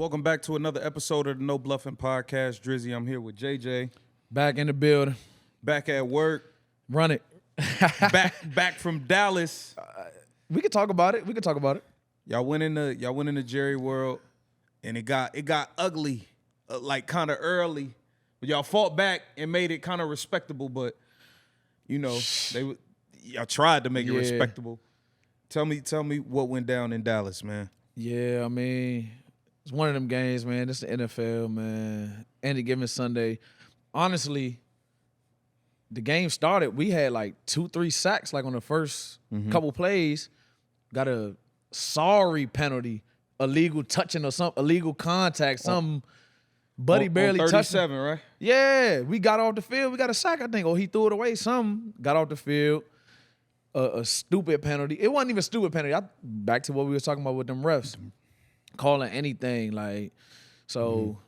Welcome back to another episode of the No Bluffin Podcast. Drizzy, I'm here with JJ. Back in the building. Back at work. Run it. back from Dallas. We could talk about it. Y'all went into Jerry World, and it got ugly, like kind of early. But y'all fought back and made it kind of respectable. But y'all tried to make it respectable. Tell me what went down in Dallas, man. Yeah, I mean, it's one of them games, man. It's the NFL, man. Any given Sunday. Honestly, the game started, we had like 2-3 sacks like on the first couple plays. Got a sorry penalty, illegal touching or something, illegal contact, something. Buddy barely touched 37, right? Yeah, we got off the field. We got a sack, I think. Or he threw it away, something. Got off the field. A stupid penalty. It wasn't even a stupid penalty. Back to what we were talking about with them refs. Calling anything, like, so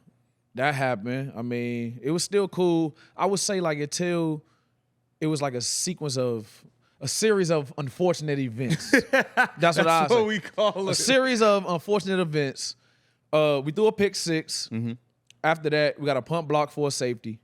that happened. I mean, it was still cool. I would say, like, until it was like a series of unfortunate events. That's what I say. What we call it. A series of unfortunate events. We threw a pick six. After that, we got a punt block for a safety.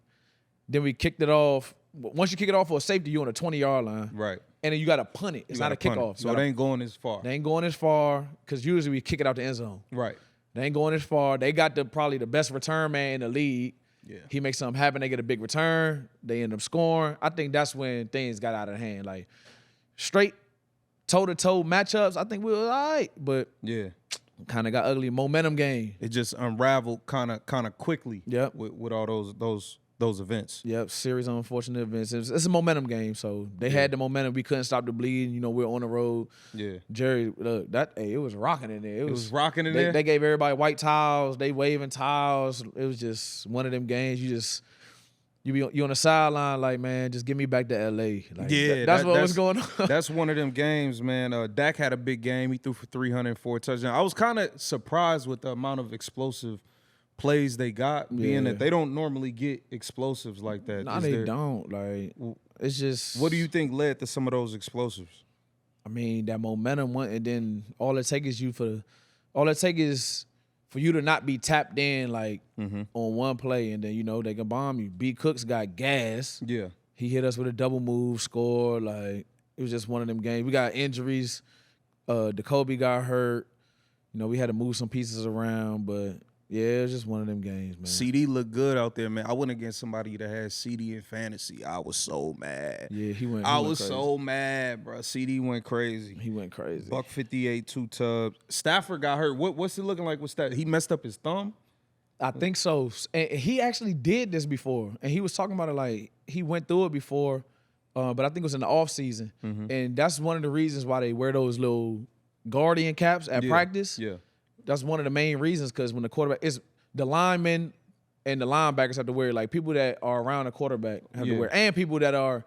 Then we kicked it off. Once you kick it off for a safety, you're on a 20-yard line. Right. And then you got to punt it. It's not a kickoff. So it ain't going as far. They ain't going as far because usually we kick it out the end zone. Right. They ain't going as far. They got probably the best return man in the league. Yeah. He makes something happen. They get a big return. They end up scoring. I think that's when things got out of hand. Like, straight toe-to-toe matchups, I think we were all right. But yeah, kind of got ugly. Momentum game. it just unraveled kind of quickly. Yep. With all those events. Yep, series of unfortunate events. It's a momentum game, so they had the momentum. We couldn't stop the bleeding. You know, we're on the road. Yeah. Jerry, look, it was rocking in there. It was rocking in there? They gave everybody white towels. They waving towels. It was just one of them games. You on the sideline like, man, just get me back to L.A. Like, yeah, that's what was going on. That's one of them games, man. Dak had a big game. He threw for 304 touchdowns. I was kind of surprised with the amount of explosive plays they got, being that they don't normally get explosives like that. No, they don't. Like, it's just. What do you think led to some of those explosives? I mean, that momentum went, and then all it takes is for you to not be tapped in like on one play, and then they can bomb you. B. Cooks got gas. Yeah, he hit us with a double move, score. Like, it was just one of them games. We got injuries. Jacoby got hurt. We had to move some pieces around, but. Yeah, it was just one of them games, man. CD looked good out there, man. I went against somebody that had CD in fantasy. I was so mad. Yeah, he went crazy. So mad, bro. CD went crazy. He went crazy. $158, 2 tubs. Stafford got hurt. What's it looking like with Stafford? He messed up his thumb? I think so. And he actually did this before. And he was talking about it like he went through it before, but I think it was in the offseason. And that's one of the reasons why they wear those little guardian caps at practice. Yeah. That's one of the main reasons, because when the quarterback is the linemen and the linebackers have to wear, like, people that are around the quarterback have to wear, and people that are,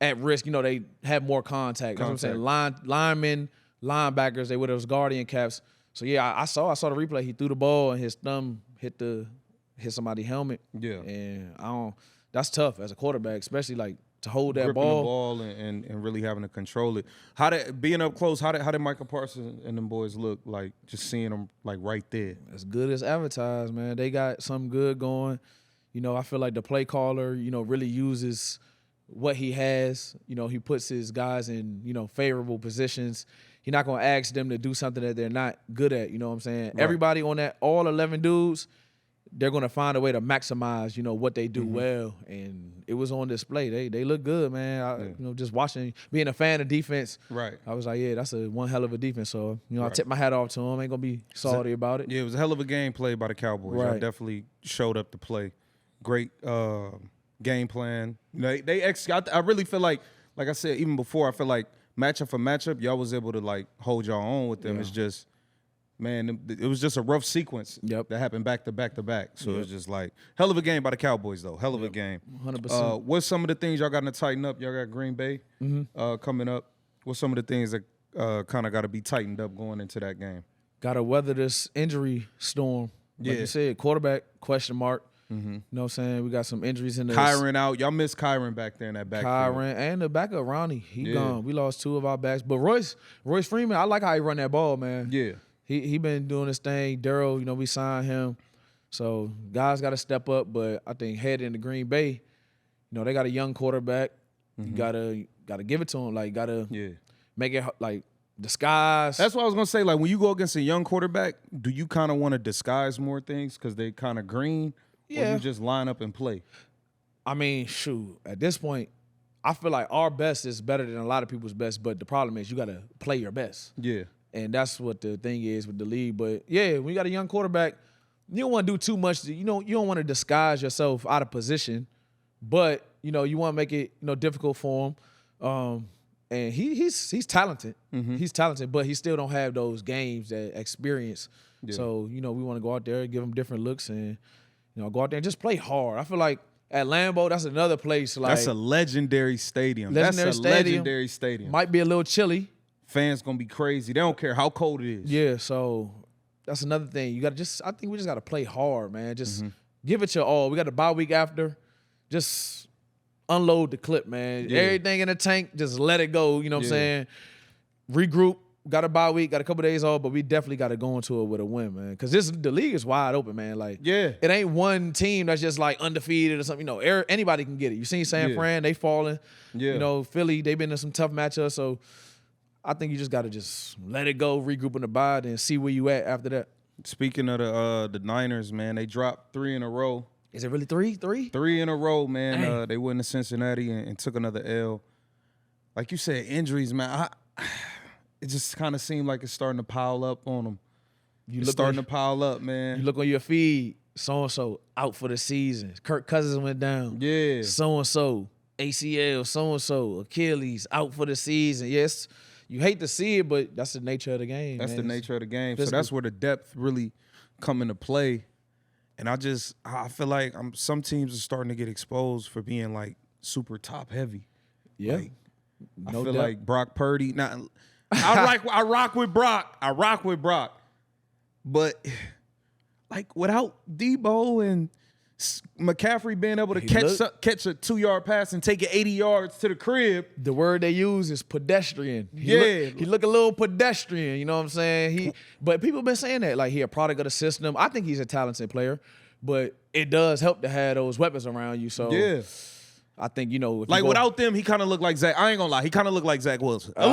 at risk, they have more contact. That's what I'm saying. Linemen, linebackers, they wear those guardian caps. So yeah, I saw the replay. He threw the ball and his thumb hit somebody's helmet. Yeah. And that's tough as a quarterback, especially like to hold that gripping ball. the ball and really having to control it. Being up close, how did Michael Parsons and them boys look like, just seeing them like right there? As good as advertised, man. They got something good going. I feel like the play caller, really uses what he has. He puts his guys in, favorable positions. He's not going to ask them to do something that they're not good at, you know what I'm saying? Right. Everybody on that, all 11 dudes, they're going to find a way to maximize, what they do well. And it was on display. They look good, man. Just watching, being a fan of defense. Right. I was like, yeah, that's one hell of a defense. So, I tip my hat off to them. Ain't going to be salty about it. Yeah, it was a hell of a game played by the Cowboys. Right. Y'all definitely showed up to play. Great game plan. I really feel like I said, even before, I feel like matchup for matchup, y'all was able to, like, hold y'all own with them. Yeah. It's just, man, it was just a rough sequence that happened back to back to back. So it was just like, hell of a game by the Cowboys, though. Hell of a game. 100%. What's some of the things y'all got to tighten up? Y'all got Green Bay coming up. What's some of the things that kind of got to be tightened up going into that game? Got to weather this injury storm. Like you said, quarterback, question mark. You know what I'm saying? We got some injuries in there. Kyron out. Y'all missed Kyron back there in that backfield. Kyron and the backup, Ronnie. He gone. We lost 2 of our backs. But Royce Freeman, I like how he run that ball, man. Yeah. he been doing his thing. Darryl, we signed him. So guys got to step up. But I think heading into Green Bay, they got a young quarterback. You gotta give it to him. Like, gotta make it like disguise. That's what I was gonna say. Like, when you go against a young quarterback, do you kind of want to disguise more things because they kind of green, or you just line up and play? I mean, shoot. At this point, I feel like our best is better than a lot of people's best. But the problem is, you gotta play your best. Yeah, and that's what the thing is with the league. But yeah, when you got a young quarterback, you don't want to do too much. You don't want to disguise yourself out of position, but you want to make it difficult for him. And he's talented. He's talented, but he still don't have those games, that experience. Yeah. So we want to go out there, give him different looks, and go out there and just play hard. I feel like at Lambeau, that's another place. Like, that's a legendary stadium. Legendary stadium. Might be a little chilly. Fans gonna be crazy. They don't care how cold it is. Yeah. So that's another thing. You got to I think we just got to play hard, man. Just give it your all. We got a bye week after. Just unload the clip, man. Yeah. Everything in the tank, just let it go. You know what I'm saying? Regroup. Got a bye week, got a couple days off, but we definitely got to go into it with a win, man. Because the league is wide open, man. Like, it ain't one team that's just like undefeated or something. Anybody can get it. You seen San Fran, they falling. Yeah. Philly, they been in some tough matchups. So I think you just got to just let it go, regroup in the bye, and see where you at after that. Speaking of the Niners, man, they dropped 3 in a row. Is it really 3? 3 in a row, man. They went to Cincinnati and took another L. Like you said, injuries, man. It just kind of seemed like it's starting to pile up on them. It's starting to pile up, man. You look on your feed, so-and-so out for the season. Kirk Cousins went down. Yeah. So-and-so, ACL, so-and-so, Achilles, out for the season. Yes, you hate to see it, but that's the nature of the game. That's the nature of the game. So that's where the depth really come into play. And I feel like some teams are starting to get exposed for being, like, super top-heavy. Yeah. Like, I feel like Brock Purdy. Now, I rock with Brock. But, like, without Debo and McCaffrey being able to catch a 2-yard pass and take it 80 yards to the crib. The word they use is pedestrian. He look a little pedestrian, you know what I'm saying? But people been saying that, like, he a product of the system. I think he's a talented player, but it does help to have those weapons around you. So I think, like, without them, he kind of looked like Zach. I ain't gonna lie, he kind of looked like Zach Wilson. A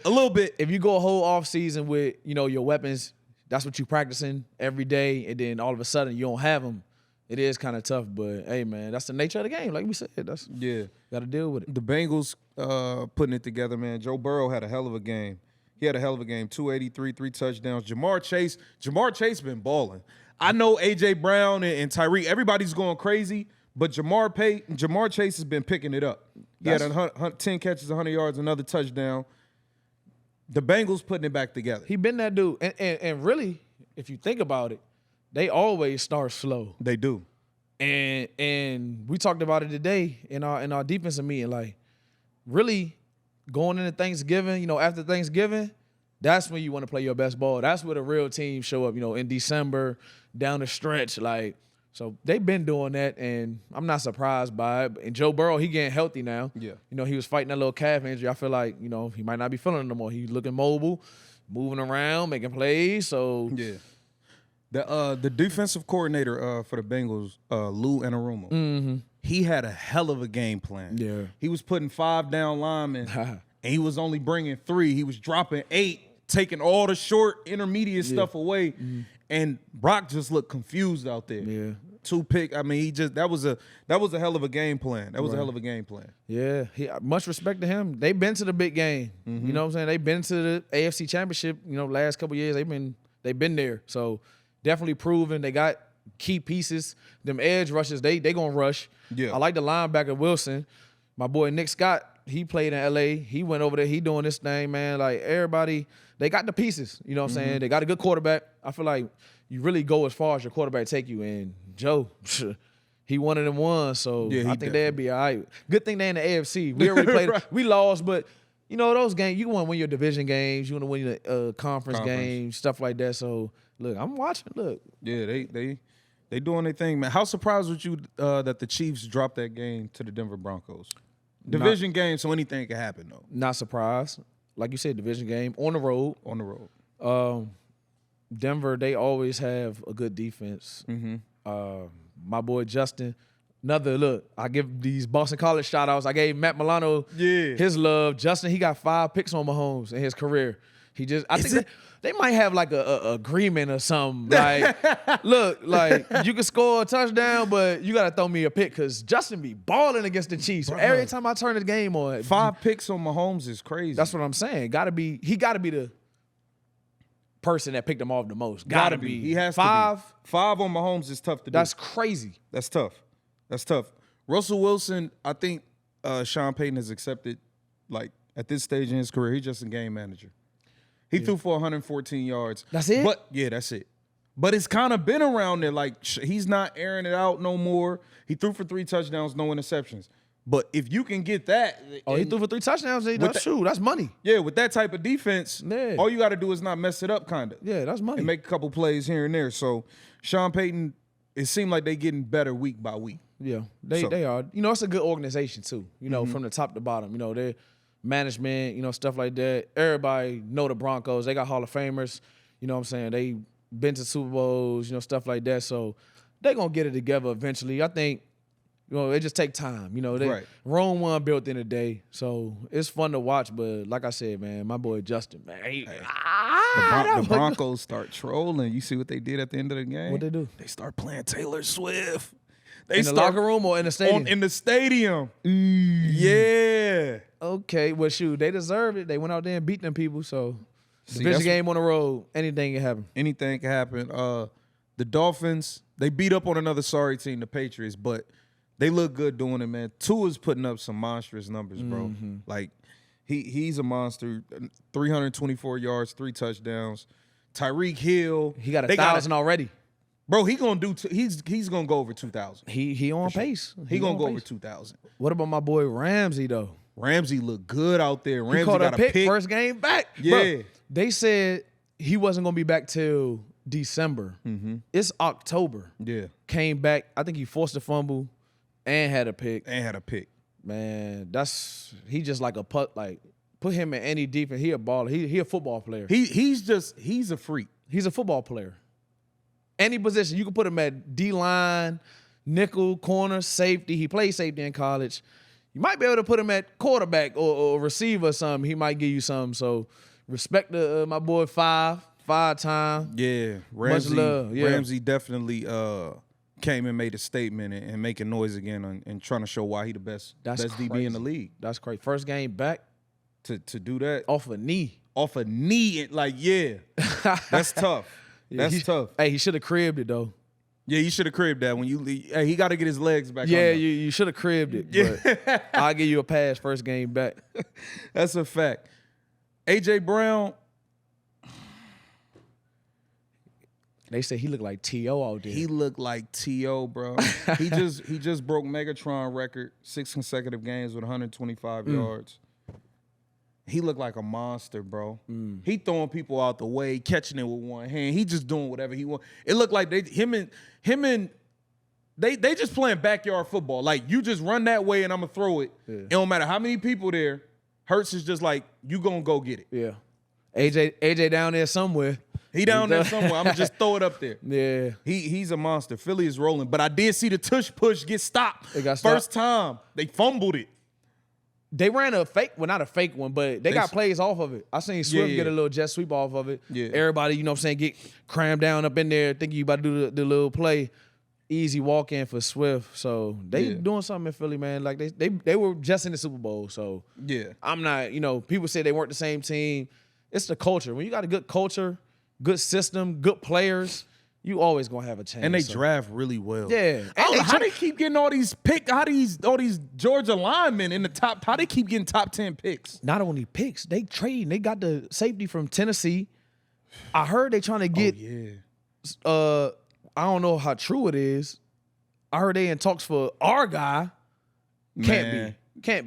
little bit. If you go a whole off season with, your weapons, that's what you practicing every day, and then all of a sudden you don't have them. It is kind of tough, but hey, man, that's the nature of the game. Like we said, got to deal with it. The Bengals putting it together, man. Joe Burrow had a hell of a game. He had a hell of a game. 283, 3 touchdowns. Jamar Chase been balling. I know A.J. Brown and Tyreek, everybody's going crazy, but Jamar Chase has been picking it up. He had 10 catches, 100 yards, another touchdown. The Bengals putting it back together. He been that dude. And really, if you think about it, they always start slow. They do. And we talked about it today in our defensive meeting. Like, really going into Thanksgiving, after Thanksgiving, that's when you want to play your best ball. That's where the real team show up, in December, down the stretch. Like, so they've been doing that, and I'm not surprised by it. And Joe Burrow, he getting healthy now. Yeah. He was fighting that little calf injury. I feel like, he might not be feeling it no more. He's looking mobile, moving around, making plays. So yeah. The defensive coordinator for the Bengals, Lou Anarumo, he had a hell of a game plan. Yeah. He was putting 5 down linemen, and he was only bringing 3. He was dropping 8, taking all the short, intermediate stuff away. And Brock just looked confused out there. Yeah. 2 pick. I mean, that was a hell of a game plan. That was a hell of a game plan. Yeah. Much respect to him. They've been to the big game. You know what I'm saying? They've been to the AFC Championship, last couple of years. They've been there. So definitely proven. They got key pieces. Them edge rushes, they gonna rush. Yeah. I like the linebacker Wilson. My boy Nick Scott, he played in LA. He went over there. He doing this thing, man. Like, everybody, they got the pieces. You know what I'm saying? They got a good quarterback. I feel like you really go as far as your quarterback take you. And Joe, he one of them ones. So I think they'd be all right. Good thing they in the AFC. We already played. Right. We lost, but those games, you want to win your division games. You want to win the conference games, stuff like that. So look, I'm watching. Look, yeah, they doing their thing, man. How surprised were you that the Chiefs dropped that game to the Denver Broncos? Division game, so anything can happen, though. Not surprised. Like you said, division game on the road. Denver, they always have a good defense. Mm-hmm. My boy Justin, I give these Boston College shout outs. I gave Matt Milano his love. Justin, he got 5 picks on Mahomes in his career. I think they might have like a agreement or something. Like, look, like you can score a touchdown, but you got to throw me a pick because Justin be balling against the Chiefs. So every time I turn the game on. 5 picks on Mahomes is crazy. That's what I'm saying. He got to be the person that picked him off the most. Gotta be. He has 5. to be. 5 on Mahomes is tough to do. That's crazy. That's tough. Russell Wilson, I think Sean Payton has accepted, like, at this stage in his career, he's just a game manager. He threw for 114 yards. That's it? That's it. But it's kind of been around there. Like, he's not airing it out no more. He threw for 3 touchdowns, no interceptions. But if you can get that. Oh, he threw for 3 touchdowns? That's money. Yeah, with that type of defense, all you got to do is not mess it up, kind of. Yeah, that's money. And make a couple plays here and there. So, Sean Payton, it seemed like they getting better week by week. Yeah, they are. You know, it's a good organization, too. You know, from the top to bottom. You know, they're management, you know, stuff like that. Everybody know the Broncos. They got Hall of Famers. You know what I'm saying? They been to Super Bowls, you know, stuff like that. So they going to get it together eventually. I think, you know, it just take time. You know, Rome won built in a day. So it's fun to watch. But like I said, man, my boy Justin, man. The Broncos start trolling. You see what they did at the end of the game? What they do? They start playing Taylor Swift. In the locker room or in the stadium? In the stadium. Yeah. Okay, well, shoot, they deserve it. They went out there and beat them people, so division game on the road, anything can happen. Anything can happen. The Dolphins, they beat up on another sorry team, the Patriots, but they look good doing it, man. Tua's putting up some monstrous numbers, bro. Like, he's a monster. 324 yards, 3 touchdowns. Tyreek Hill. He got 1,000 already. Bro, he's gonna go over 2,000. He on pace. He gonna go over 2,000. What about my boy Ramsey though? Ramsey looked good out there. Ramsey he caught got a pick first game back. Yeah. Bro, they said he wasn't gonna be back till December. It's October. Yeah. Came back. I think he forced a fumble and had a pick. Man, he just like a putt. Like, put him in any defense. He a baller. He a football player. He's a freak. He's a football player. Any position. You can put him at D-line, nickel, corner, safety. He played safety in college. You might be able to put him at quarterback or receiver or something. He might give you something. So respect my boy five-time. Yeah. Much love. Yeah. Ramsey definitely came and made a statement and making noise again and trying to show why he the best DB in the league. That's crazy. First game back. To do that. Off a knee. Like, yeah. That's tough. That's tough. Hey, he should have cribbed it, though. Yeah, you should have cribbed that when you leave. Hey, he got to get his legs back. Yeah, you should have cribbed it. Yeah. But I'll give you a pass first game back. That's a fact. A.J. Brown. They say he looked like T.O. out there. He looked like T.O., bro. he just broke Megatron record, 6 consecutive games with 125 yards. He looked like a monster, bro. He throwing people out the way, catching it with one hand. He just doing whatever he want. It looked like they just playing backyard football. Like, you just run that way and I'm gonna throw it. Yeah. It don't matter how many people there. Hurts is just like, you gonna go get it. Yeah. AJ down there somewhere. He down there somewhere. I'm gonna just throw it up there. Yeah. He's a monster. Philly is rolling. But I did see the tush push get stopped. It got stopped. First time. They fumbled it. They ran a fake, well, not a fake one, but they got plays off of it. I seen Swift get a little jet sweep off of it. Yeah. Everybody, you know what I'm saying, get crammed down up in there, thinking you about to do the little play. Easy walk in for Swift. So they doing something in Philly, man. Like they were just in the Super Bowl. So yeah. I'm not, people say they weren't the same team. It's the culture. When you got a good culture, good system, good players, you always gonna have a chance. And they draft really well. Yeah. How they keep getting all these all these Georgia linemen in the top? How they keep getting top 10 picks? Not only picks, they trade. They got the safety from Tennessee. I heard they trying to get. I don't know how true it is. I heard they in talks for our guy. Can't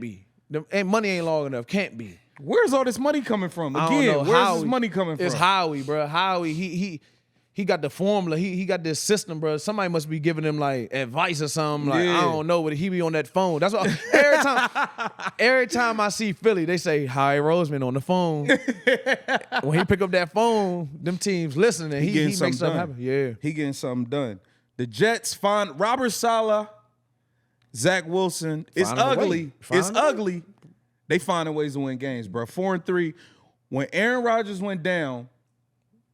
be. And money ain't long enough. Can't be. Where's all this money coming from? Again, where's this money coming from? It's Howie, bro. Howie, he got the formula. He got this system, bro. Somebody must be giving him like advice or something. Like I don't know, but he be on that phone. That's why every time I see Philly, they say Howie Roseman on the phone. When he pick up that phone, them teams listening. And he makes something happen. Yeah, he getting something done. The Jets find Robert Saleh, Zach Wilson. It's ugly. It's ugly. They finding ways to win games, bro. 4-3. When Aaron Rodgers went down,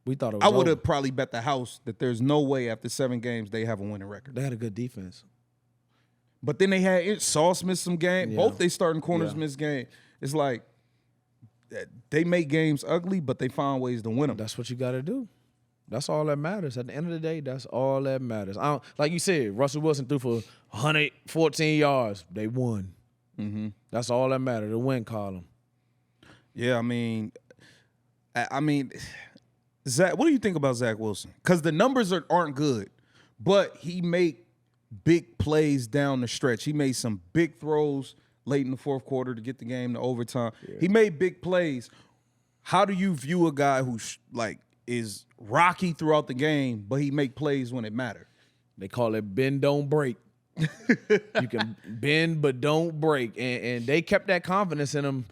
we thought it was I would have probably bet the house that there's no way after 7 games they have a winning record. They had a good defense. But then they had Sauce miss some game. Yeah. Both they starting corners miss game. It's like they make games ugly, but they find ways to win them. That's what you got to do. That's all that matters. At the end of the day, that's all that matters. Like you said, Russell Wilson threw for 114 yards. They won. Mm-hmm. That's all that matters, the win column. Yeah, I mean, Zach, what do you think about Zach Wilson? Because the numbers aren't good, but he made big plays down the stretch. He made some big throws late in the fourth quarter to get the game to overtime. Yeah. He made big plays. How do you view a guy who is rocky throughout the game, but he make plays when it matters? They call it bend, don't break. You can bend, but don't break. And they kept that confidence in him.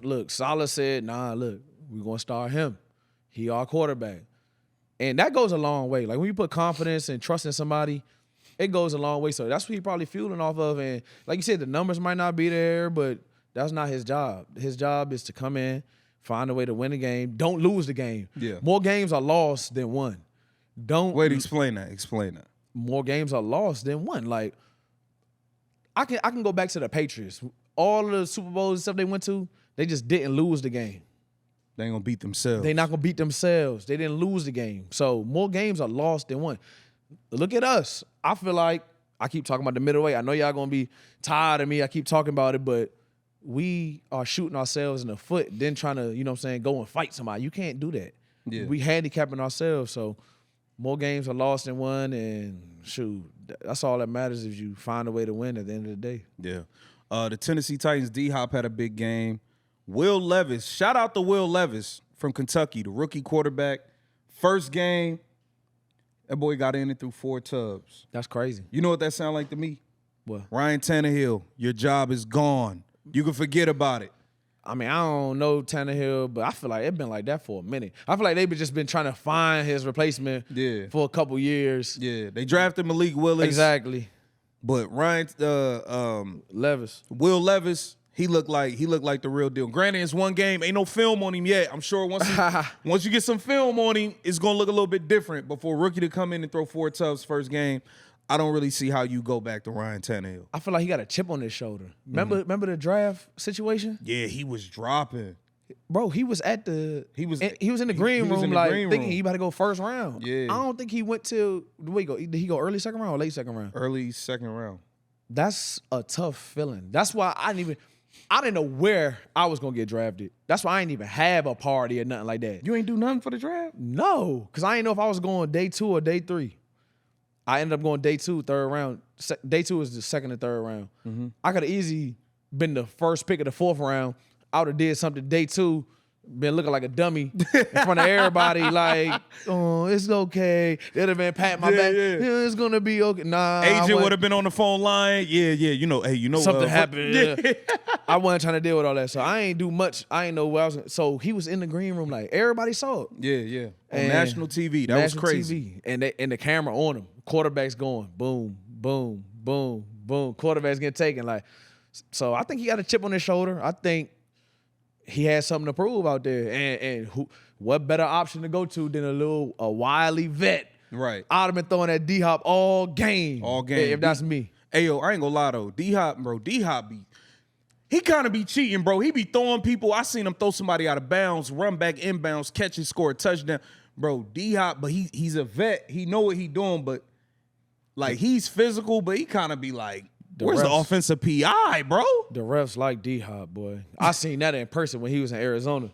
Look, Saleh said, nah, look, we're going to start him. He our quarterback. And that goes a long way. Like when you put confidence and trust in somebody, it goes a long way. So that's what he probably fueling off of. And like you said, the numbers might not be there, but that's not his job. His job is to come in, find a way to win the game. Don't lose the game. Yeah. More games are lost than won. Explain that. More games are lost than won. Like I can go back to the Patriots. All of the Super Bowls and stuff they went to, they just didn't lose the game. They ain't gonna beat themselves. They not gonna beat themselves. They didn't lose the game. So more games are lost than won. Look at us. I feel like I keep talking about the middle way. I know y'all gonna be tired of me. I keep talking about it, but we are shooting ourselves in the foot, then trying to, go and fight somebody. You can't do that. Yeah. We handicapping ourselves. So more games are lost than won, and shoot, that's all that matters if you find a way to win at the end of the day. Yeah. The Tennessee Titans, D-Hop had a big game. Will Levis, shout out to Will Levis from Kentucky, the rookie quarterback. First game, that boy got in and threw 4 tubs. That's crazy. You know what that sound like to me? What? Ryan Tannehill, your job is gone. You can forget about it. I mean, I don't know Tannehill, but I feel like it's been like that for a minute. I feel like they've just been trying to find his replacement for a couple years. Yeah, they drafted Malik Willis. Exactly. But Ryan Levis. Will Levis, he looked like the real deal. Granted, it's one game, ain't no film on him yet. I'm sure once you get some film on him, it's gonna look a little bit different. But for a rookie to come in and throw 4 tubs first game, I don't really see how you go back to Ryan Tannehill. I feel like he got a chip on his shoulder. Remember the draft situation? Yeah, he was dropping. Bro, he was in the green room thinking he about to go first round. Yeah. I don't think he went to where he go. Did he go early second round or late second round? Early second round. That's a tough feeling. That's why I didn't know where I was gonna get drafted. That's why I didn't even have a party or nothing like that. You ain't do nothing for the draft? No, because I didn't know if I was going day 2 or day 3. I ended up going day 2, third round. Day 2 is the second and third round. Mm-hmm. I could have easily been the first pick of the 4th round. I would have did something day 2, been looking like a dummy in front of everybody, like, oh, it's okay. They'd have been patting my back. Yeah, it's gonna be okay. Nah, agent would have been on the phone line. Yeah. Something happened. Yeah. I wasn't trying to deal with all that, so I ain't do much. I ain't know where I was. So he was in the green room, like everybody saw it. Yeah. On national TV, that was crazy. TV. And the camera on him. Quarterback's going boom, boom, boom, boom. Quarterback's getting taken, like. So I think he got a chip on his shoulder. I think he had something to prove out there. And what better option to go to than a wily vet? Right. I'd have been throwing that D-Hop all game. All game. If that's me. Hey, yo, I ain't gonna lie, though. D-Hop he kind of be cheating, bro. He be throwing people. I seen him throw somebody out of bounds, run back inbounds, catch and score a touchdown. Bro, D-Hop, but he's a vet. He know what he doing, but, like, he's physical, but he kind of be like, where's the offensive PI, bro? The refs like D-Hop, boy. I seen that in person when he was in Arizona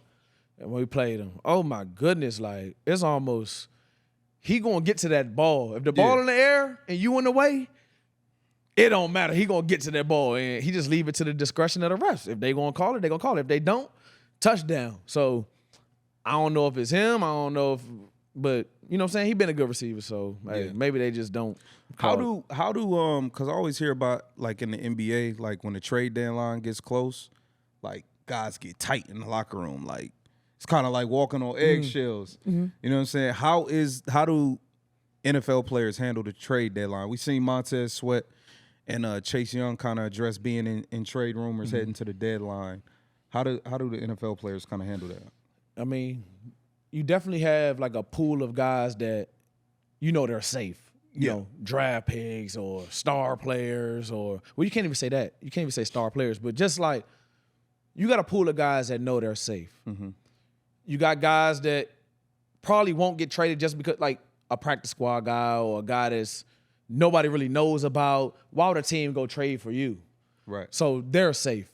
and when we played him. Oh, my goodness. Like, it's almost he going to get to that ball. If the ball in the air and you in the way, it don't matter. He going to get to that ball, and he just leave it to the discretion of the refs. If they going to call it, they going to call it. If they don't, touchdown. So I don't know if it's him. I don't know if But you know what I'm saying? He been a good receiver, so hey, maybe they just don't. How do because I always hear about like in the NBA, like when the trade deadline gets close, like guys get tight in the locker room. Like it's kind of like walking on eggshells. Mm-hmm. You know what I'm saying? How do NFL players handle the trade deadline? We seen Montez Sweat and Chase Young kind of address being in trade rumors heading to the deadline. How do the NFL players kind of handle that? I mean, you definitely have like a pool of guys that you know they're safe. You know, draft picks or star players or you can't even say that. You can't even say star players, but just like you got a pool of guys that know they're safe. Mm-hmm. You got guys that probably won't get traded just because like a practice squad guy or a guy that's nobody really knows about. Why would a team go trade for you? Right. So they're safe.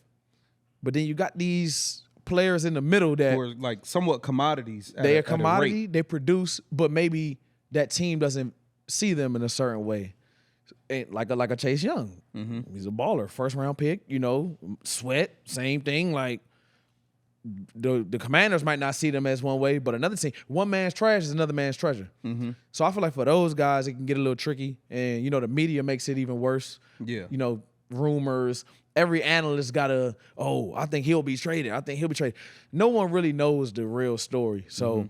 But then you got these players in the middle that or like somewhat commodities. They're a commodity. They produce, but maybe that team doesn't see them in a certain way. And like a Chase Young. Mm-hmm. He's a baller. First round pick, you know, Sweat, same thing. Like the Commanders might not see them as one way, but another team, one man's trash is another man's treasure. Mm-hmm. So I feel like for those guys, it can get a little tricky. And, you know, the media makes it even worse. Yeah. You know, rumors. Every analyst got I think he'll be traded. I think he'll be traded. No one really knows the real story. So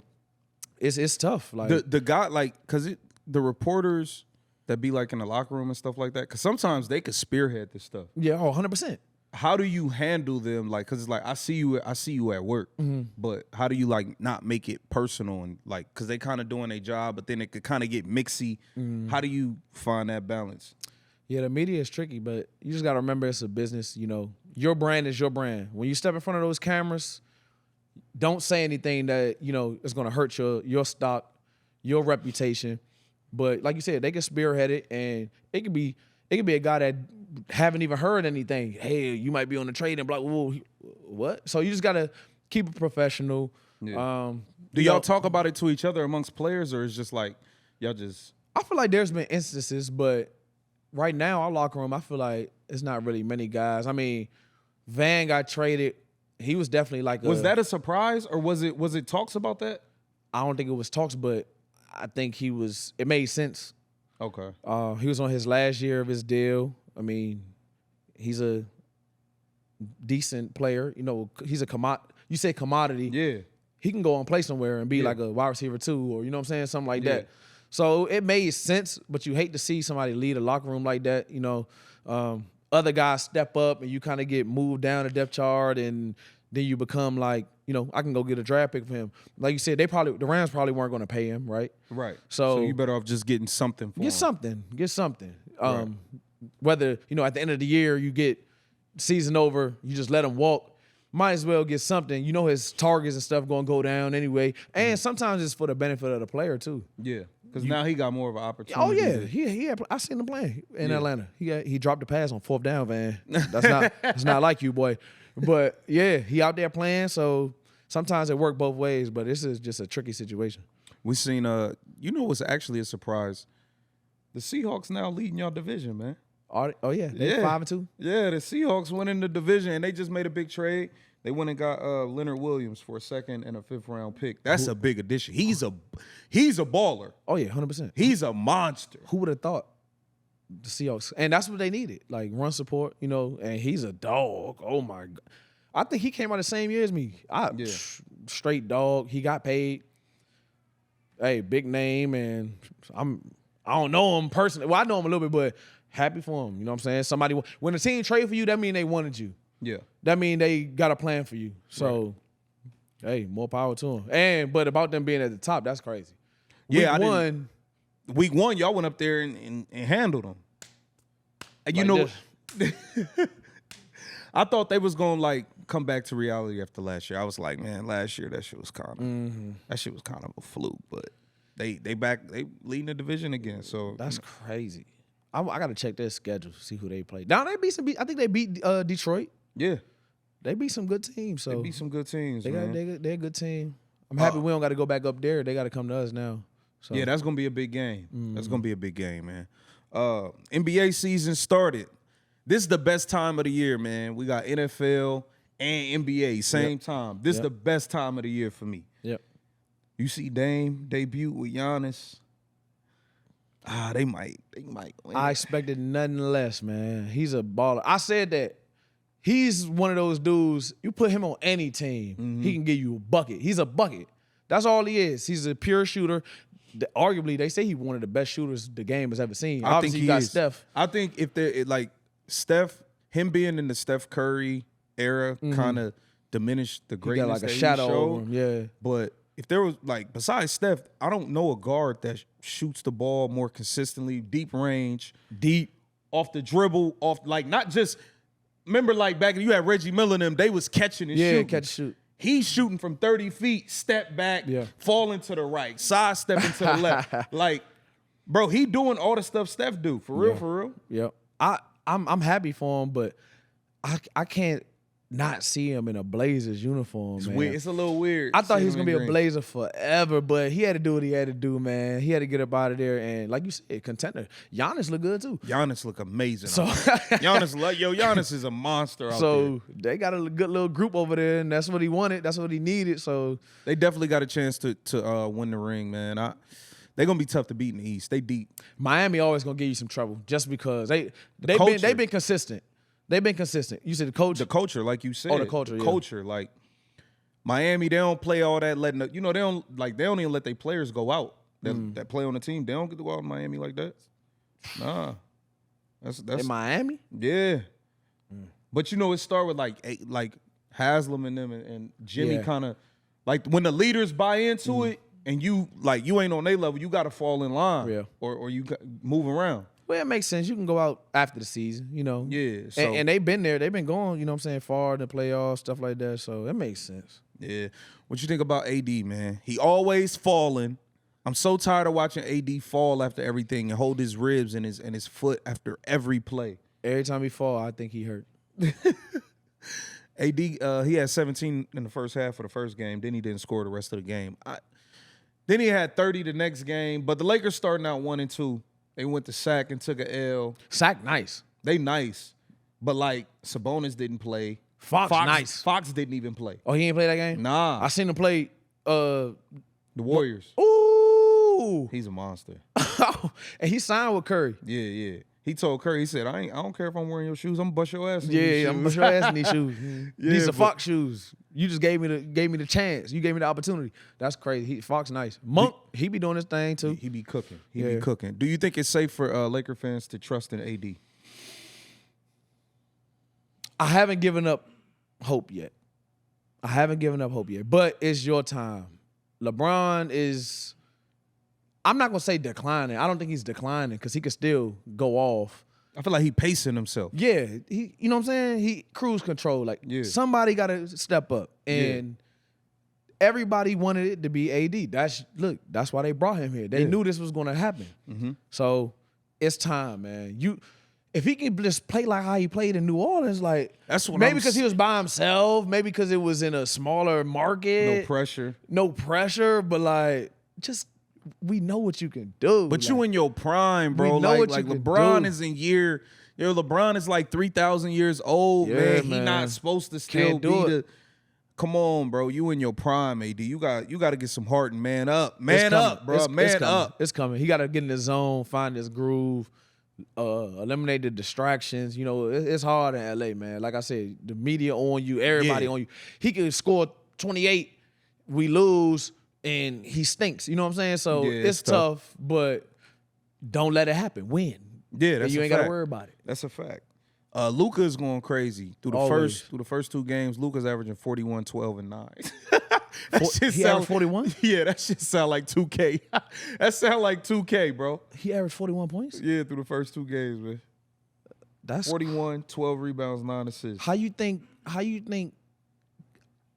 it's tough. Like the guy, like, because the reporters that be like in the locker room and stuff like that, because sometimes they could spearhead this stuff. Yeah, 100%. How do you handle them? Like, because it's like I see you at work, but how do you like not make it personal and like because they kind of doing their job, but then it could kind of get mixy. How do you find that balance? Yeah, the media is tricky, but you just got to remember it's a business. You know, your brand is your brand. When you step in front of those cameras, don't say anything that, you know, is going to hurt your stock, your reputation. But like you said, they can spearhead it, and it could be a guy that haven't even heard anything. Hey, you might be on the trade and blah, whoa, what? So you just got to keep it professional. Yeah. Do y'all talk about it to each other amongst players, or is just like y'all just? I feel like there's been instances, but right now our locker room, I feel like it's not really many guys. I mean, Van got traded. He was definitely like Was that a surprise, or was it talks about that? I don't think it was talks, but I think it made sense. Okay. He was on his last year of his deal. I mean, he's a decent player. You know, he's a you say commodity. Yeah. He can go and play somewhere and be like a wide receiver too, or you know what I'm saying? Something like that. So it made sense, but you hate to see somebody lead a locker room like that. You know, other guys step up and you kind of get moved down the depth chart, and then you become like, you know, I can go get a draft pick for him. Like you said, the Rams probably weren't going to pay him, right? Right. So you better off just getting something for him. Get something. Right. Whether, you know, at the end of the year you get season over, you just let him walk. Might as well get something. You know his targets and stuff going to go down anyway. And sometimes it's for the benefit of the player too. Yeah. Because now he got more of an opportunity. Oh yeah, he had, I seen him playing in Atlanta. He dropped the pass on fourth down, man. That's not like you, boy. But yeah, he out there playing. So sometimes it worked both ways. But this is just a tricky situation. We seen you know what's actually a surprise? The Seahawks now leading y'all division, man. Oh yeah, they're 5-2. Yeah, the Seahawks went in the division and they just made a big trade. They went and got Leonard Williams for a second and a 5th round pick. That's a big addition. He's a baller. Oh yeah, 100%. He's a monster. Who would have thought? The Seahawks, and that's what they needed, like run support, you know. And he's a dog. Oh my God, I think he came out the same year as me. Straight dog. He got paid. Hey, big name, and I don't know him personally. Well, I know him a little bit, but happy for him. You know what I'm saying? When the team trade for you, that mean they wanted you. Yeah. That mean they got a plan for you. So, hey, more power to him. But about them being at the top, that's crazy. Week one, y'all went up there and handled them. And you know, I thought they was gonna like come back to reality after last year. I was like, man, last year that shit was kind of a fluke. But they leading the division again. So that's crazy. I got to check their schedule, see who they play. Now they beat I think they beat Detroit. Yeah, they beat some good teams. So they beat some good teams. They're a good team. I'm happy we don't got to go back up there. They got to come to us now. So. Yeah, that's gonna be a big game. That's gonna be a big game, man. NBA season started. This is the best time of the year, man. We got NFL and NBA same time. This is the best time of the year for me. Yep. You see Dame debut with Giannis. They might win. I expected nothing less, man. He's a baller. I said that he's one of those dudes, you put him on any team, he can give you a bucket. He's a bucket. That's all he is. He's a pure shooter. Arguably, they say he's one of the best shooters the game has ever seen. Obviously, you got Steph. I think if they're like Steph, him being in the Steph Curry era kind of diminished the greatness. He got like a that shadow he showed. over him, yeah. But if there was like besides Steph, I don't know a guard that shoots the ball more consistently, deep range, deep off the dribble, off like not just. Remember, like back you had Reggie Miller and them, they was catching and shooting. Yeah, catch shoot. He's shooting from 30 feet, step back, falling to the right, side stepping to the left. Like, bro, he doing all the stuff Steph do. For real. Yep. I'm happy for him, but I can't not see him in a Blazers uniform, It's man. weird. It's a little weird. I thought he was gonna be green. a Blazer forever, but he had to do what he had to do, man. He had to get up out of there, and like you said, contender. Giannis look good too. Giannis look amazing. So Giannis is a monster out there. So they got a good little group over there, and that's what he wanted. That's what he needed. So They definitely got a chance to win the ring, man. They're gonna be tough to beat in the East. They deep. Miami always gonna give you some trouble just because they've been consistent. They've been consistent. You said the coach, The culture, like you said. the culture, culture. Like Miami, they don't play all that letting. They don't even let their players go out that play on the team. They don't get to go out in Miami like that. Nah, that's in Miami. Yeah, but it start with like Haslam and them and Jimmy kind of like when the leaders buy into it and you ain't on their level, you got to fall in line or you move around. Well, it makes sense. You can go out after the season, Yeah. So, and they've been there. They've been going, you know what I'm saying, far in the playoffs, stuff like that. So it makes sense. Yeah. What you think about AD, man? He always falling. I'm so tired of watching AD fall after everything and hold his ribs and his foot after every play. Every time he fall, I think he hurt. AD, he had 17 in the first half of the first game. Then he didn't score the rest of the game. Then he had 30 the next game. But the Lakers starting out 1-2. They went to Sac and took a L. Sac nice. They nice. But Sabonis didn't play. Fox nice. Fox didn't even play. Oh, he didn't play that game? Nah. I seen him play The Warriors. Ooh. He's a monster. And he signed with Curry. Yeah. He told Curry, he said, I don't care if I'm wearing your shoes. I'm gonna bust your ass in these shoes. I'm gonna bust your ass in these shoes. These are but- Fox shoes. You just gave me the chance. You gave me the opportunity. That's crazy. Fox nice. Monk, he be doing his thing too. He be cooking. He be cooking. Do you think it's safe for Laker fans to trust in AD? I haven't given up hope yet. But it's your time. LeBron is, I'm not going to say declining. I don't think he's declining because he could still go off. I feel like he pacing himself. Yeah. You know what I'm saying? He cruise control. Somebody got to step up. And everybody wanted it to be AD. That's why they brought him here. They knew this was going to happen. Mm-hmm. So it's time, man. If he can just play like how he played in New Orleans, that's what maybe because he was by himself, maybe because it was in a smaller market. No pressure, but just we know what you can do. But you in your prime, bro. We know what you can LeBron do. is in year. LeBron is 3,000 years old, man. He not supposed to still be the. Come on, bro. You in your prime, AD. You got to get some heart and man up. Man up, bro. Man up. It's coming. He got to get in the zone, find his groove. Eliminate the distractions. It's hard in LA, man. Like I said, the media on you, everybody on you. He could score 28, we lose, and he stinks. You know what I'm saying? So it's tough, but don't let it happen. Win. Yeah, that's you ain't got to worry about it. That's a fact. Luka is going crazy through the first two games. Luka's averaging 41, 12, and 9. He averaged 41? Yeah, that shit sound like 2K. That sound like 2K, bro. He averaged 41 points? Yeah, through the first two games, man. That's 41, 12 rebounds, 9 assists. How you think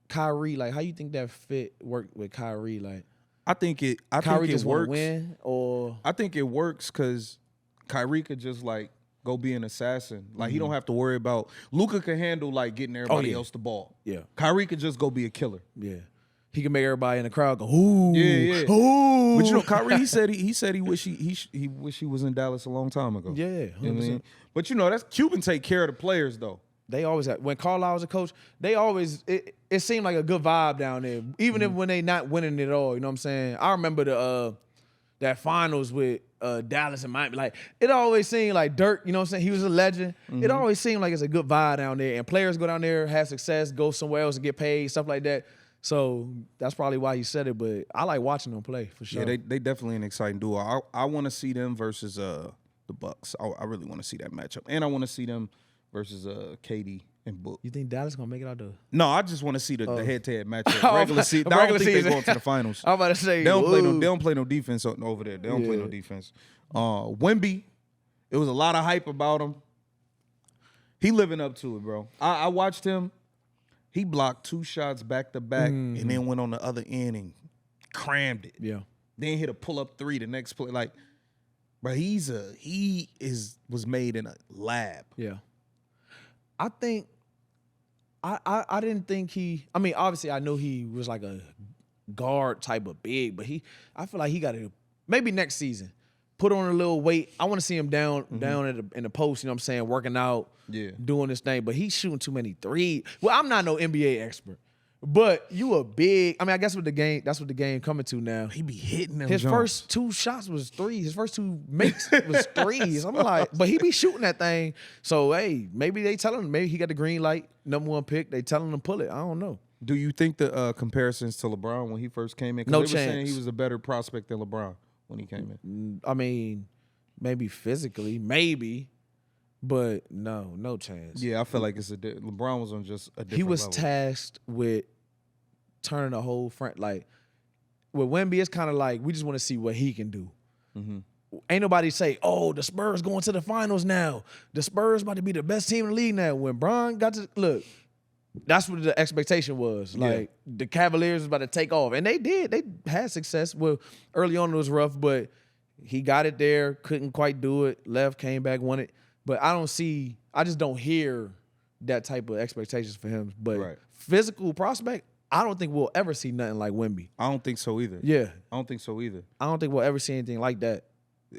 Kyrie, how you think that fit worked with Kyrie? I think it just works. Win, or I think it works because Kyrie could just go be an assassin. He don't have to worry about. Luka can handle getting everybody else the ball. Yeah. Kyrie could just go be a killer. Yeah. He can make everybody in the crowd go, ooh. Yeah. Ooh. But Kyrie, he said he wish he was in Dallas a long time ago. Yeah. You know what I mean? But that's Cuban take care of the players though. they always had, when Carlisle was a coach, they always it seemed like a good vibe down there, even if when they not winning it all. You know what I'm saying? I remember that finals with Dallas and Miami. Like it always seemed like Dirk. You know what I'm saying? He was a legend. It always seemed like it's a good vibe down there, and players go down there, have success, go somewhere else and get paid, stuff like that. So that's probably why he said it. But I like watching them play for sure. Yeah, they definitely an exciting duo. I want to see them versus the Bucks. I really want to see that matchup, and I want to see them versus KD and Book. You think Dallas gonna make it out there? No, I just want to see the head-to-head matchup. Regular season. I don't think they go to the finals. I'm about to say they don't play no defense over there. They don't play no defense. Wemby, it was a lot of hype about him. He living up to it, bro. I watched him. He blocked 2 shots back to back, and then went on the other end and crammed it. Yeah. Then hit a pull-up 3 the next play. Like, bro, was made in a lab. Yeah. I think I didn't think I mean, obviously I know he was like a guard type of big, but I feel like he got to maybe next season put on a little weight. I want to see him down in the post, you know what I'm saying, working out, doing this thing, but he's shooting too many threes. Well, I'm not no NBA expert. But you a big, I mean, I guess that's what the game coming to now. He be hitting them. His first 2 shots was threes. His first 2 makes was threes. I'm like, but he be shooting that thing. So, hey, maybe they telling him, maybe he got the green light, #1 pick. They telling him to pull it. I don't know. Do you think the comparisons to LeBron when he first came in? No they chance. were saying he was a better prospect than LeBron when he came in. I mean, maybe physically, maybe. But no chance. Yeah, I feel like LeBron was on just a different He was level. tasked with turning the whole front. Like, with Wemby, it's kind of like, we just want to see what he can do. Ain't nobody say, oh, the Spurs going to the finals now. The Spurs about to be the best team in the league now. When Bron got to, look, that's what the expectation was. Like, the Cavaliers was about to take off. And they did. They had success. Well, early on it was rough, but he got it there, couldn't quite do it, left, came back, won it. But I just don't hear that type of expectations for him. But physical prospect, I don't think we'll ever see nothing like Wemby. I don't think so either. Yeah. I don't think so either. I don't think we'll ever see anything like that.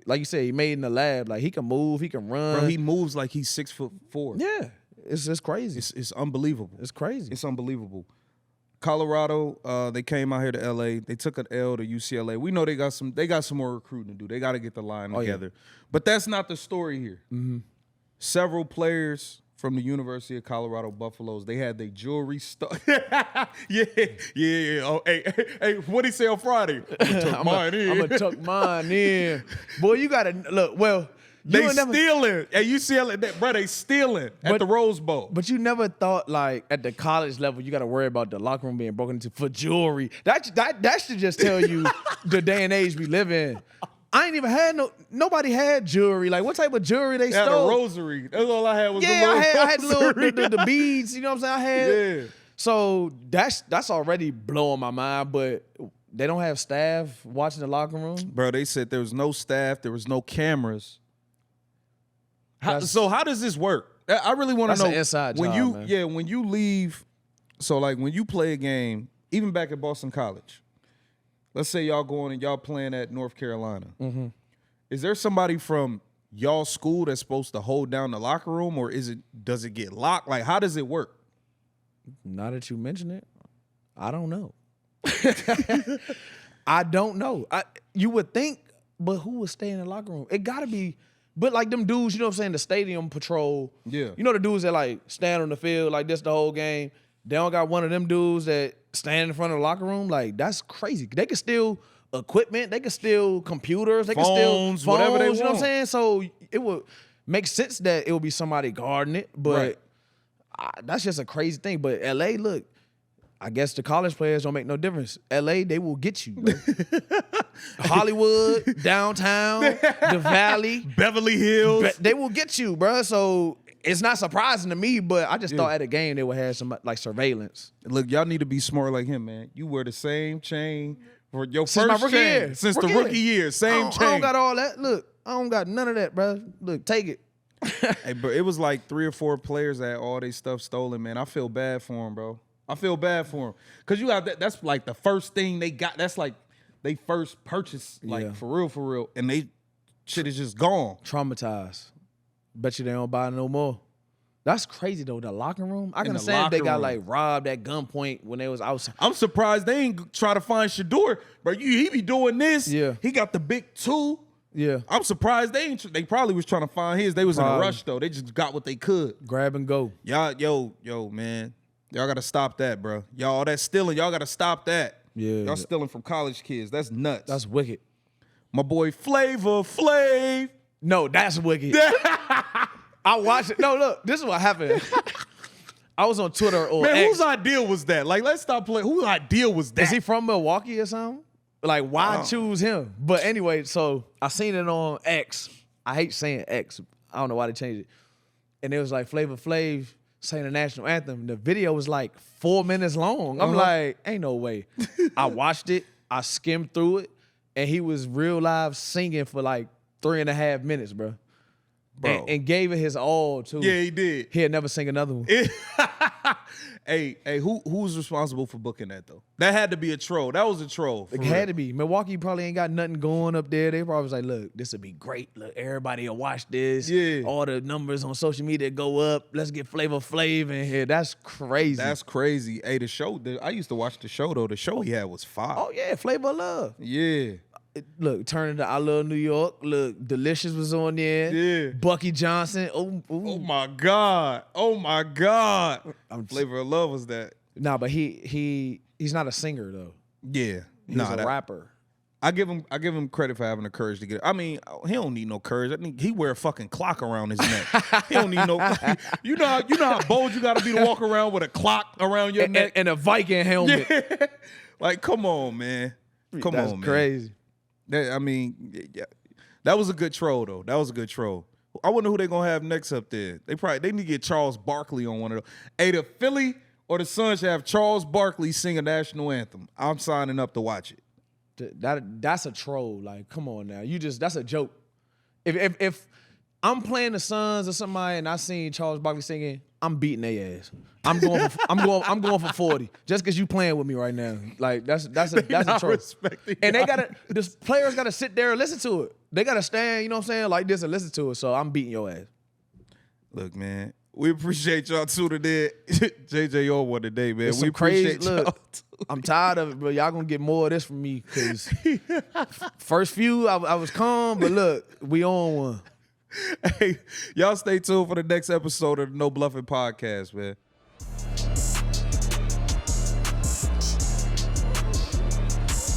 Like you said, he made in the lab. Like, he can move, he can run. Bro, he moves like he's 6'4". Yeah. It's crazy. It's unbelievable. It's crazy. It's unbelievable. Colorado, they came out here to LA. They took an L to UCLA. We know they got some more recruiting to do. They got to get the line together. But that's not the story here. Several players from the University of Colorado Buffaloes, they had their jewelry stuck. Yeah. Oh, hey, what'd he say on Friday? I'm gonna tuck mine in. Boy, you gotta look. Well, they stealing at UCLA, bro. They stealing at the Rose Bowl. But you never thought, like, at the college level, you got to worry about the locker room being broken into for jewelry. That should just tell you the day and age we live in. I ain't even had nobody had jewelry. Like, what type of jewelry they stole? Had a rosary. That's all I had was the little rosary. I had the beads. You know what I'm saying? So that's already blowing my mind. But they don't have staff watching the locker room. Bro, they said there was no staff. There was no cameras. So how does this work? I really want to know. That's an inside when job, man. Yeah, when you leave, so like when you play a game, even back at Boston College, let's say y'all going and y'all playing at North Carolina. Is there somebody from y'all school that's supposed to hold down the locker room, or does it get locked? Like, how does it work? Now that you mention it, I don't know. I don't know. You would think, but who would stay in the locker room? It got to be. But like them dudes, you know what I'm saying, the stadium patrol. Yeah. You know the dudes that like stand on the field like this the whole game. They don't got one of them dudes that stand in front of the locker room. Like, that's crazy. They can steal equipment. They can steal computers. They can steal phones, whatever they want. You know what I'm saying? So it would make sense that it would be somebody guarding it. But that's just a crazy thing. But L.A., look, I guess the college players don't make no difference. L.A., they will get you, bro. Hollywood, downtown, the Valley, Beverly Hills. They will get you, bro. So it's not surprising to me, but I just thought at a game they would have some like surveillance. Look, y'all need to be smart like him, man. You wear the same chain for your Since first my rookie chain year. since the rookie year. Same chain. I don't got all that. Look, I don't got none of that, bro. Look, take it. Hey, bro, it was like 3 or 4 players that had all their stuff stolen, man. I feel bad for them, bro. I feel bad for them. Because you have that's like the first thing they got. That's like they first purchased, like for real. And they shit is just gone. Traumatized. Bet you they don't buy no more. That's crazy though. The locker room. I can In the understand if they locker got room. like robbed at gunpoint when they was outside. I'm surprised they ain't try to find Shador, bro. He be doing this. Yeah. He got the big 2. Yeah. I'm surprised they ain't. They probably was trying to find his. They was in a Probably. rush though. They just got what they could. Grab and go. Y'all, yo, man. Y'all gotta stop that, bro. Y'all all that stealing. Y'all gotta stop that. Yeah. Y'all stealing from college kids. That's nuts. That's wicked. My boy Flava Flave. No, that's wicked. I watched it. No, look, this is what happened. I was on Twitter or Man, X. whose idea was that? Like, let's stop playing. Whose idea was that? Is he from Milwaukee or something? Like, why choose him? But anyway, so I seen it on X. I hate saying X. I don't know why they changed it. And it was like Flava Flav saying the national anthem. The video was like 4 minutes long. I'm like, ain't no way. I watched it. I skimmed through it. And he was real live singing for like 3.5 minutes, bro. And gave it his all, too. Yeah, he did. He'll never sing another one. Hey, who's responsible for booking that though? That had to be a troll. That was a troll. It had to be. Milwaukee probably ain't got nothing going up there. They probably was like, look, this would be great. Look, everybody will watch this. Yeah. All the numbers on social media go up. Let's get Flava Flav in here. That's crazy. That's crazy. Hey, the show. I used to watch the show though. The show he had was fire. Oh, yeah, Flavor of Love. Yeah. Look, turning to I Love New York. Look, Delicious was on there. Yeah. Bucky Johnson. Oh my God. Oh my God. Flavor of Love was that. Nah, but he's not a singer though. Yeah. He's a rapper. I give him credit for having the courage to get it. I mean, he don't need no courage. I think he wear a fucking clock around his neck. He don't need no. You know how bold you got to be to walk around with a clock around your neck and a Viking helmet. Yeah. Like, come on, man. Come on, man. That's crazy. I mean, yeah, that was a good troll though. That was a good troll. I wonder who they gonna have next up there. They need to get Charles Barkley on one of those. Hey, the Philly or the Suns should have Charles Barkley sing a national anthem. I'm signing up to watch it. That's a troll. Like, come on now. That's a joke. If I'm playing the Suns or somebody and I seen Charles Barkley singing, I'm beating their ass. I'm going for 40 just because you playing with me right now. Like that's a troll. And the players gotta sit there and listen to it. They gotta stand, you know what I'm saying, like this and listen to it. So I'm beating your ass. Look, man, we appreciate y'all tuning in. JJ on one today, man. It's we appreciate crazy, y'all. I'm tired of it, bro. Y'all gonna get more of this from me because first few I was calm, but look, we on one. Hey, y'all stay tuned for the next episode of the No Bluffin Podcast, man.